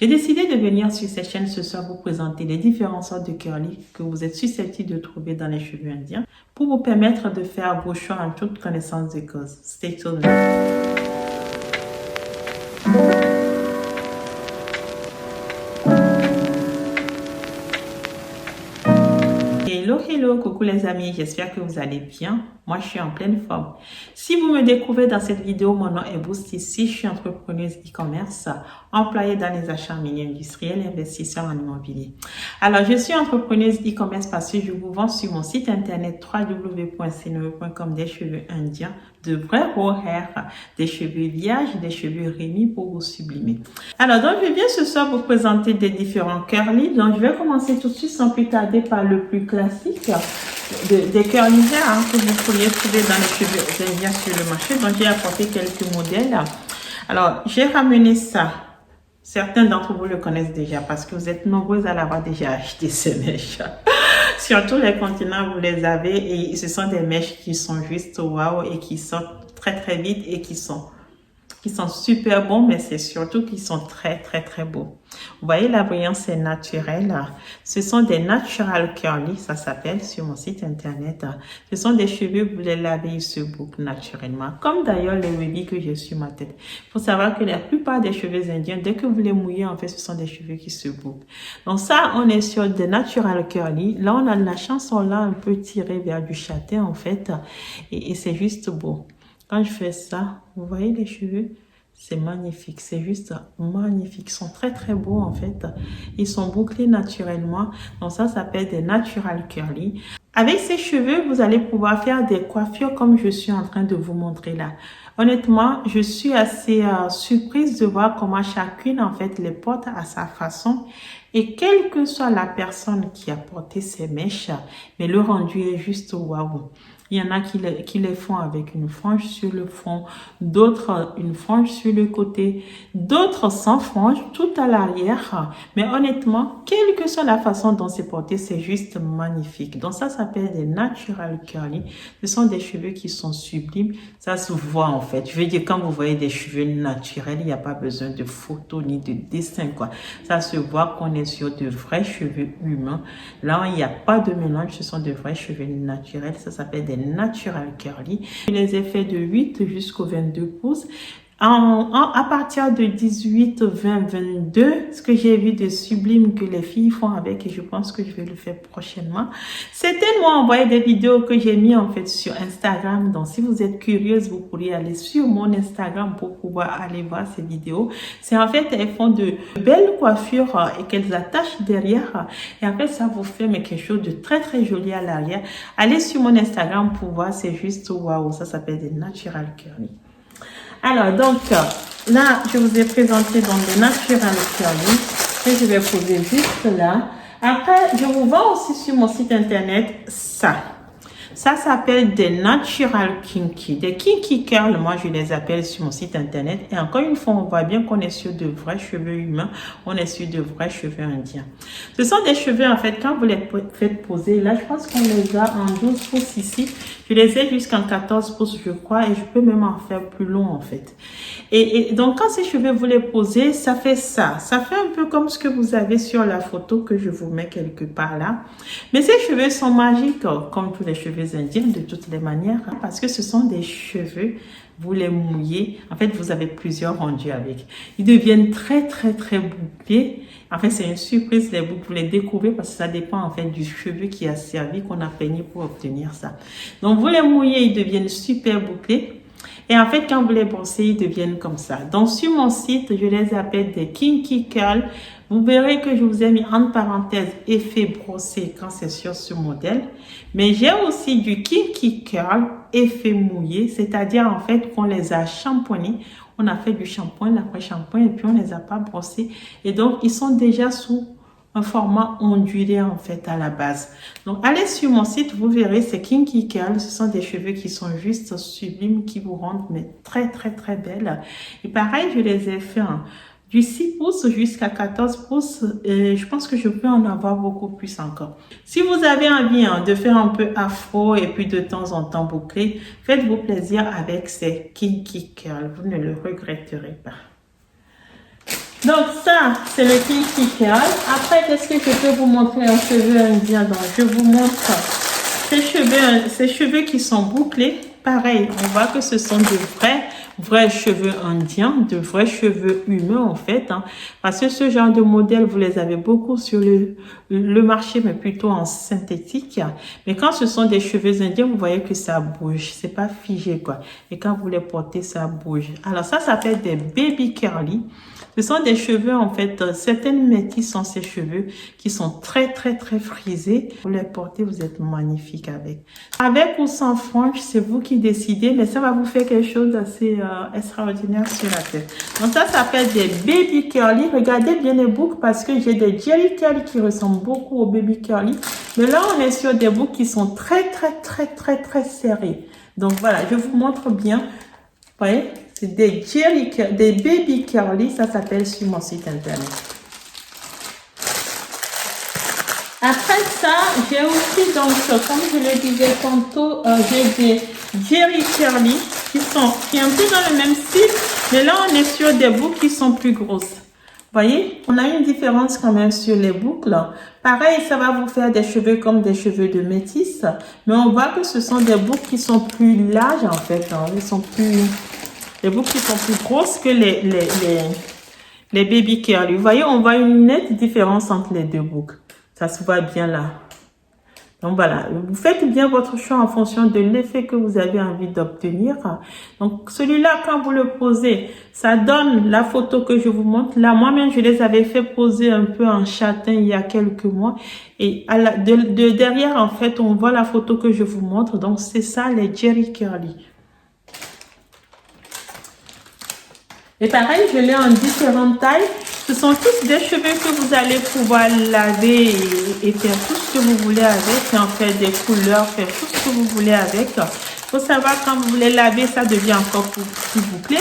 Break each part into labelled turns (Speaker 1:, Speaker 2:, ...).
Speaker 1: J'ai décidé de venir sur cette chaîne ce soir vous présenter les différentes sortes de curly que vous êtes susceptibles de trouver dans les cheveux indiens pour vous permettre de faire vos choix en toute connaissance de cause. Stay tuned. Hello, coucou les amis, j'espère que vous allez bien. Moi, je suis en pleine forme. Si vous me découvrez dans cette vidéo, mon nom est Boost ici. Je suis entrepreneuse e-commerce, employée dans les achats miniers industriels et investisseur en immobilier. Alors, je suis entrepreneuse e-commerce parce que je vous vends sur mon site internet www.cneve.com des cheveux indiens, de vrais beaux hairs, des cheveux vierges, des cheveux remis pour vous sublimer. Alors, donc, je viens ce soir vous présenter des différents curly. Donc, je vais commencer tout de suite sans plus tarder par le plus classique. Des curly hair que vous pourriez trouver dans les cheveux indiens sur le marché. Donc, j'ai apporté quelques modèles. Alors, j'ai ramené ça. Certains d'entre vous le connaissent déjà parce que vous êtes nombreux à l'avoir déjà acheté, ces mèches. Sur tous les continents, vous les avez et ce sont des mèches qui sont juste waouh et qui sortent très vite et qui sont super bons, mais c'est surtout qu'ils sont très beaux. Vous voyez, la brillance est naturelle. Ce sont des natural curly, ça s'appelle sur mon site internet. Ce sont des cheveux, vous les lavez, ils se bouclent naturellement. Comme d'ailleurs les wavy que j'ai sur ma tête. Il faut savoir que la plupart des cheveux indiens, dès que vous les mouillez, en fait, ce sont des cheveux qui se bouclent. Donc ça, on est sur des natural curly. Là, on a de la chanson là un peu tirée vers du châtain, en fait. Et c'est juste beau. Quand je fais ça, vous voyez les cheveux? C'est magnifique, c'est juste magnifique. Ils sont très beaux en fait. Ils sont bouclés naturellement. Donc ça s'appelle des natural curly. Avec ces cheveux, vous allez pouvoir faire des coiffures comme je suis en train de vous montrer là. Honnêtement, je suis assez surprise de voir comment chacune en fait les porte à sa façon. Et quelle que soit la personne qui a porté ces mèches, mais le rendu est juste waouh. Il y en a qui les font avec une frange sur le front, d'autres une frange sur le côté, d'autres sans frange, tout à l'arrière. Mais honnêtement, quelle que soit la façon dont c'est porté, c'est juste magnifique. Donc ça s'appelle des natural curly. Ce sont des cheveux qui sont sublimes. Ça se voit en fait. Je veux dire, quand vous voyez des cheveux naturels, il n'y a pas besoin de photos ni de dessin quoi. Ça se voit qu'on est sur de vrais cheveux humains. Là, il n'y a pas de mélange. Ce sont de vrais cheveux naturels. Ça s'appelle des natural curly. Je les ai fait de 8 jusqu'au 22 pouces. À partir de 18, 20, 22, ce que j'ai vu de sublime que les filles font avec, et je pense que je vais le faire prochainement, c'est tellement envoyé des vidéos que j'ai mis en fait sur Instagram. Donc si vous êtes curieuse, vous pourriez aller sur mon Instagram pour pouvoir aller voir ces vidéos. C'est en fait, elles font de belles coiffures et qu'elles attachent derrière. Et en fait, ça vous fait mais quelque chose de très joli à l'arrière. Allez sur mon Instagram pour voir, c'est juste waouh. Ça s'appelle des natural curly. Alors, donc, là, je vous ai présenté donc les natural curly que je vais poser juste là. Après, je vous vends aussi sur mon site internet ça. Ça s'appelle des natural kinky. Des kinky curls, moi je les appelle sur mon site internet. Et encore une fois, on voit bien qu'on est sur de vrais cheveux humains. On est sur de vrais cheveux indiens. Ce sont des cheveux, en fait, quand vous les faites poser, là, je pense qu'on les a en 12 pouces ici. Je les ai jusqu'en 14 pouces, je crois. Et je peux même en faire plus long, en fait. Et donc, quand ces cheveux, vous les posez, ça fait ça. Ça fait un peu comme ce que vous avez sur la photo que je vous mets quelque part là. Mais ces cheveux sont magiques, comme tous les cheveux indiens, de toutes les manières, hein, parce que ce sont des cheveux, vous les mouillez, en fait, vous avez plusieurs rendus avec. Ils deviennent très bouclés. En fait, c'est une surprise, les boucles, vous les découvrez parce que ça dépend, en fait, du cheveu qui a servi, qu'on a peigné pour obtenir ça. Donc, vous les mouillez, ils deviennent super bouclés. Et en fait, quand vous les brossez, ils deviennent comme ça. Donc, sur mon site, je les appelle des kinky curls. Vous verrez que je vous ai mis entre parenthèses effet brossé quand c'est sur ce modèle. Mais j'ai aussi du kinky curl effet mouillé, c'est-à-dire en fait qu'on les a shampoinés. On a fait du shampoing, l'après-shampoing, et puis on les a pas brossés. Et donc, ils sont déjà sous un format ondulé en fait à la base. Donc allez sur mon site, vous verrez ces kinky curls, ce sont des cheveux qui sont juste sublimes, qui vous rendent mais très belles. Et pareil, je les ai fait du 6 pouces jusqu'à 14 pouces et je pense que je peux en avoir beaucoup plus encore. Si vous avez envie de faire un peu afro et puis de temps en temps bouclé, faites-vous plaisir avec ces kinky curls, vous ne le regretterez pas. Donc ça, c'est le kinky curl. Après, qu'est-ce que je peux vous montrer un cheveu indien? Donc, je vous montre ces cheveux qui sont bouclés. Pareil, on voit que ce sont de vrais cheveux indiens, de vrais cheveux humains en fait. Hein, parce que ce genre de modèle, vous les avez beaucoup sur le marché, mais plutôt en synthétique. Mais quand ce sont des cheveux indiens, vous voyez que ça bouge. C'est pas figé quoi. Et quand vous les portez, ça bouge. Alors ça s'appelle des baby curly. Ce sont des cheveux, en fait, certaines métisses sont ces cheveux qui sont très frisés. Vous les portez, vous êtes magnifique avec. Avec ou sans frange, c'est vous qui décidez, mais ça va vous faire quelque chose d'assez extraordinaire sur la tête. Donc ça s'appelle des baby curly. Regardez bien les boucles parce que j'ai des jelly curly qui ressemblent beaucoup aux baby curly. Mais là, on est sur des boucles qui sont très serrées. Donc voilà, je vous montre bien. Vous voyez? C'est des baby curly, ça s'appelle sur mon site internet. Après ça, j'ai aussi donc, comme je le disais tantôt, j'ai des jelly curly qui est un peu dans le même style, mais là on est sur des boucles qui sont plus grosses. Vous voyez, on a une différence quand même sur les boucles. Pareil, ça va vous faire des cheveux comme des cheveux de métis, mais on voit que ce sont des boucles qui sont plus larges en fait. Hein. Les boucles qui sont plus grosses que les baby curly. Vous voyez, on voit une nette différence entre les deux boucles. Ça se voit bien là. Donc voilà, vous faites bien votre choix en fonction de l'effet que vous avez envie d'obtenir. Donc celui-là, quand vous le posez, ça donne la photo que je vous montre. Là, moi-même, je les avais fait poser un peu en châtain il y a quelques mois. Et de derrière, en fait, on voit la photo que je vous montre. Donc c'est ça, les jelly curly. Et pareil, je l'ai en différentes tailles. Ce sont tous des cheveux que vous allez pouvoir laver et faire tout ce que vous voulez avec. En faire des couleurs, faire tout ce que vous voulez avec. Il faut savoir, quand vous les lavez, ça devient encore plus bouclé.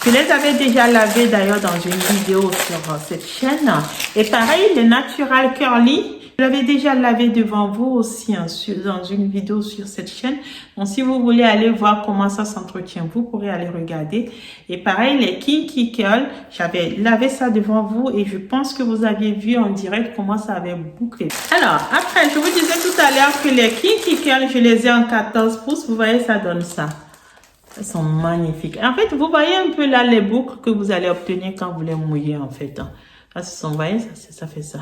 Speaker 1: Je les avais déjà lavés d'ailleurs dans une vidéo sur cette chaîne. Et pareil, les natural curly, je l'avais déjà lavé devant vous aussi hein, dans une vidéo sur cette chaîne. Donc si vous voulez aller voir comment ça s'entretient, vous pourrez aller regarder. Et pareil, les kinky curl, j'avais lavé ça devant vous et je pense que vous aviez vu en direct comment ça avait bouclé. Alors, après, je vous disais tout à l'heure que les kinky curl, je les ai en 14 pouces. Vous voyez, ça donne ça. Elles sont magnifiques. En fait, vous voyez un peu là les boucles que vous allez obtenir quand vous les mouillez en fait. Là, vous voyez, ça fait ça.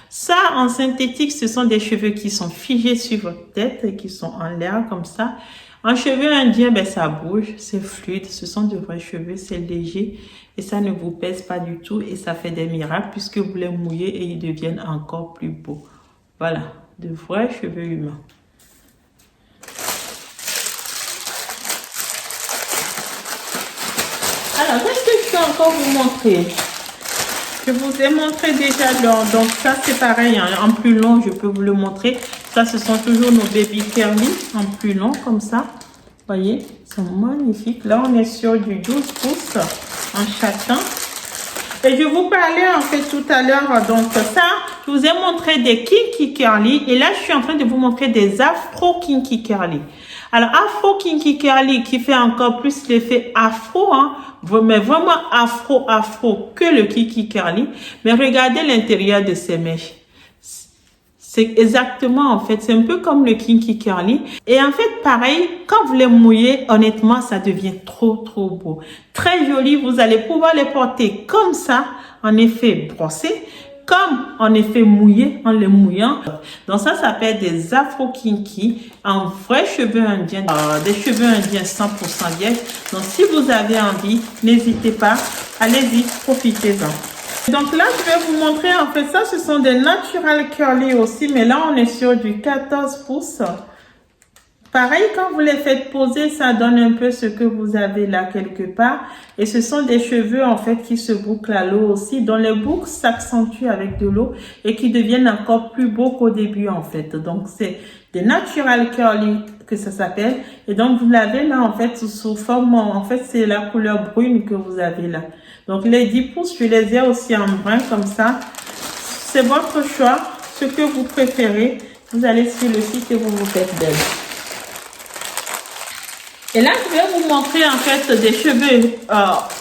Speaker 1: Ça, en synthétique, ce sont des cheveux qui sont figés sur votre tête et qui sont en l'air comme ça. En cheveux indiens, ben, ça bouge, c'est fluide. Ce sont de vrais cheveux, c'est léger et ça ne vous pèse pas du tout et ça fait des miracles puisque vous les mouillez et ils deviennent encore plus beaux. Voilà, de vrais cheveux humains. Alors, qu'est-ce que je peux encore vous montrer? Je vous ai montré déjà, donc ça c'est pareil, hein, en plus long, je peux vous le montrer. Ça, ce sont toujours nos baby curly, en plus long, comme ça. Vous voyez, ils sont magnifiques. Là, on est sur du 12 pouces en châtain. Et je vous parlais en fait tout à l'heure, donc ça, je vous ai montré des kinky curly. Et là, je suis en train de vous montrer des afro kinky curly. Alors, afro kinky curly qui fait encore plus l'effet afro, hein, mais vraiment afro que le kinky curly. Mais regardez l'intérieur de ces mèches. C'est exactement, en fait, c'est un peu comme le kinky curly. Et en fait, pareil, quand vous les mouillez, honnêtement, ça devient trop beau. Très joli, vous allez pouvoir les porter comme ça, en effet brossé, comme en effet mouillé, en les mouillant. Donc ça s'appelle des afro kinky, en vrais cheveux indiens, des cheveux indiens 100% vierges. Donc si vous avez envie, n'hésitez pas, allez-y, profitez-en. Donc là, je vais vous montrer, en fait, ça, ce sont des natural curly aussi, mais là, on est sur du 14 pouces. Pareil, quand vous les faites poser, ça donne un peu ce que vous avez là quelque part. Et ce sont des cheveux, en fait, qui se bouclent à l'eau aussi, dont les boucles s'accentuent avec de l'eau et qui deviennent encore plus beaux qu'au début, en fait. Donc, c'est des natural curly que ça s'appelle. Et donc, vous l'avez là, en fait, sous forme, en fait, c'est la couleur brune que vous avez là. Donc, les 10 pouces, je les ai aussi en brun comme ça. C'est votre choix, ce que vous préférez. Vous allez sur le site et vous vous faites belle. Et là, je vais vous montrer en fait des cheveux,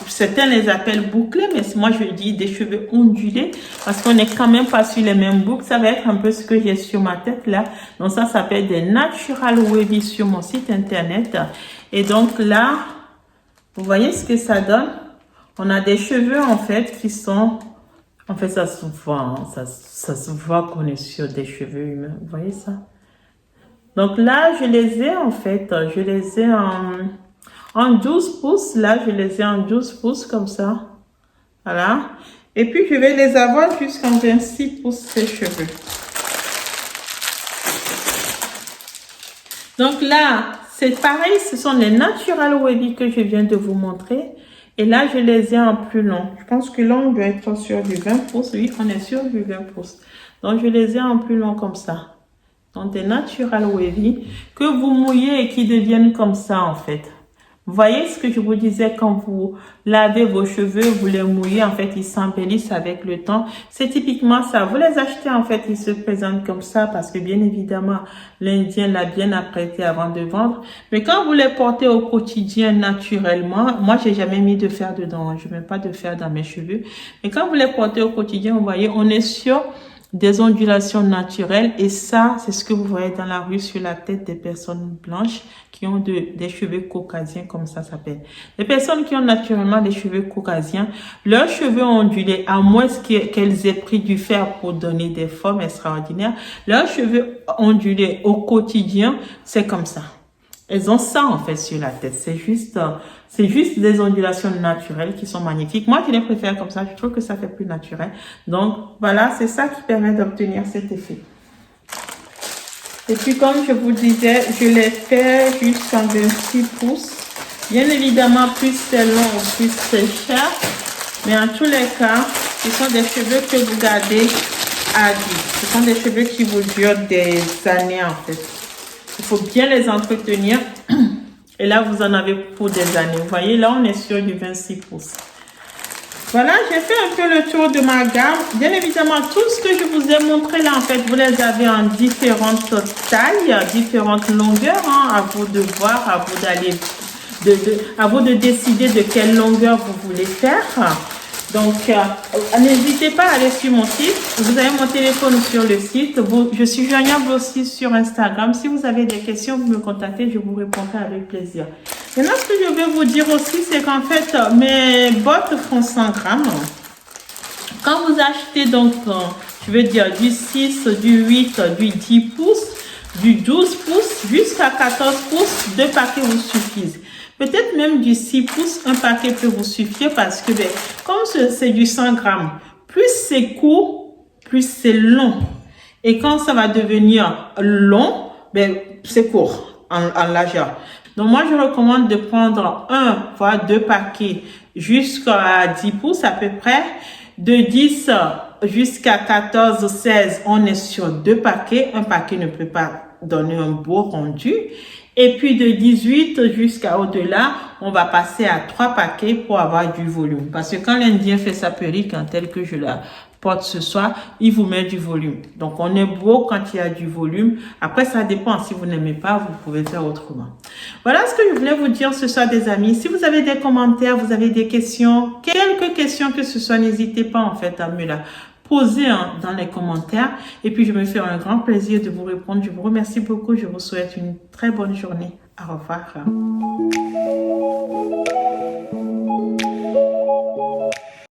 Speaker 1: certains les appellent bouclés, mais moi je dis des cheveux ondulés parce qu'on n'est quand même pas sur les mêmes boucles. Ça va être un peu ce que j'ai sur ma tête là. Donc ça s'appelle des Natural Wavy sur mon site internet. Et donc là, vous voyez ce que ça donne? On a des cheveux en fait qui sont... En fait, ça se voit, hein, ça se voit qu'on est sur des cheveux humains. Vous voyez ça? Donc là, je les ai en fait, je les ai en 12 pouces. Là, je les ai en 12 pouces comme ça. Voilà. Et puis, je vais les avoir jusqu'en 26 pouces ces cheveux. Donc là, c'est pareil, ce sont les Natural Wavy que je viens de vous montrer. Et là, je les ai en plus long. Je pense que là, on doit être sur du 20 pouces. Oui, on est sur du 20 pouces. Donc, je les ai en plus long comme ça. Donc, des Natural Wavy que vous mouillez et qui deviennent comme ça, en fait. Vous voyez ce que je vous disais, quand vous lavez vos cheveux, vous les mouillez, en fait, ils s'embellissent avec le temps. C'est typiquement ça. Vous les achetez, en fait, ils se présentent comme ça parce que, bien évidemment, l'Indien l'a bien apprêté avant de vendre. Mais quand vous les portez au quotidien naturellement, moi, j'ai jamais mis de fer dedans. Je mets pas de fer dans mes cheveux. Mais quand vous les portez au quotidien, vous voyez, on est sur des ondulations naturelles, et ça, c'est ce que vous voyez dans la rue sur la tête des personnes blanches qui ont des cheveux caucasiens, comme ça s'appelle. Les personnes qui ont naturellement des cheveux caucasiens, leurs cheveux ondulés, à moins qu'elles aient pris du fer pour donner des formes extraordinaires, leurs cheveux ondulés au quotidien, c'est comme ça. Elles ont ça en fait sur la tête. C'est juste des ondulations naturelles qui sont magnifiques. Moi, je les préfère comme ça. Je trouve que ça fait plus naturel. Donc, voilà, c'est ça qui permet d'obtenir cet effet. Et puis, comme je vous disais, je les fais jusqu'en 26 pouces. Bien évidemment, plus c'est long, plus c'est cher. Mais en tous les cas, ce sont des cheveux que vous gardez à vie. Ce sont des cheveux qui vous durent des années en fait. Il faut bien les entretenir. Et là, vous en avez pour des années. Vous voyez, là, on est sur du 26 pouces. Voilà, j'ai fait un peu le tour de ma gamme. Bien évidemment, tout ce que je vous ai montré là, en fait, vous les avez en différentes tailles, différentes longueurs. Hein, à vous de voir, à vous d'aller, à vous de décider de quelle longueur vous voulez faire. Donc, n'hésitez pas à aller sur mon site. Vous avez mon téléphone sur le site. Je suis joignable aussi sur Instagram. Si vous avez des questions, vous me contactez. Je vous répondrai avec plaisir. Maintenant, ce que je vais vous dire aussi, c'est qu'en fait, mes bottes font 100 grammes. Quand vous achetez donc, je veux dire, du 6, du 8, du 10 pouces, du 12 pouces, jusqu'à 14 pouces, 2 paquets vous suffisent. Peut-être même du 6 pouces, un paquet peut vous suffire parce que, comme c'est du 100 grammes, plus c'est court, plus c'est long. Et quand ça va devenir long, c'est court en largeur. Donc, moi, je recommande de prendre 1 voire 2 paquets jusqu'à 10 pouces à peu près. De 10 jusqu'à 14, 16, on est sur 2 paquets. Un paquet ne peut pas donner un beau rendu. Et puis de 18 jusqu'à au-delà, on va passer à 3 paquets pour avoir du volume. Parce que quand l'Indien fait sa perruque, tel que je la porte ce soir, il vous met du volume. Donc on est beau quand il y a du volume. Après, ça dépend. Si vous n'aimez pas, vous pouvez faire autrement. Voilà ce que je voulais vous dire ce soir, des amis. Si vous avez des commentaires, vous avez des questions, quelques questions que ce soit, n'hésitez pas en fait à me la poser dans les commentaires. Et puis, je me fais un grand plaisir de vous répondre. Je vous remercie beaucoup. Je vous souhaite une très bonne journée. Au revoir.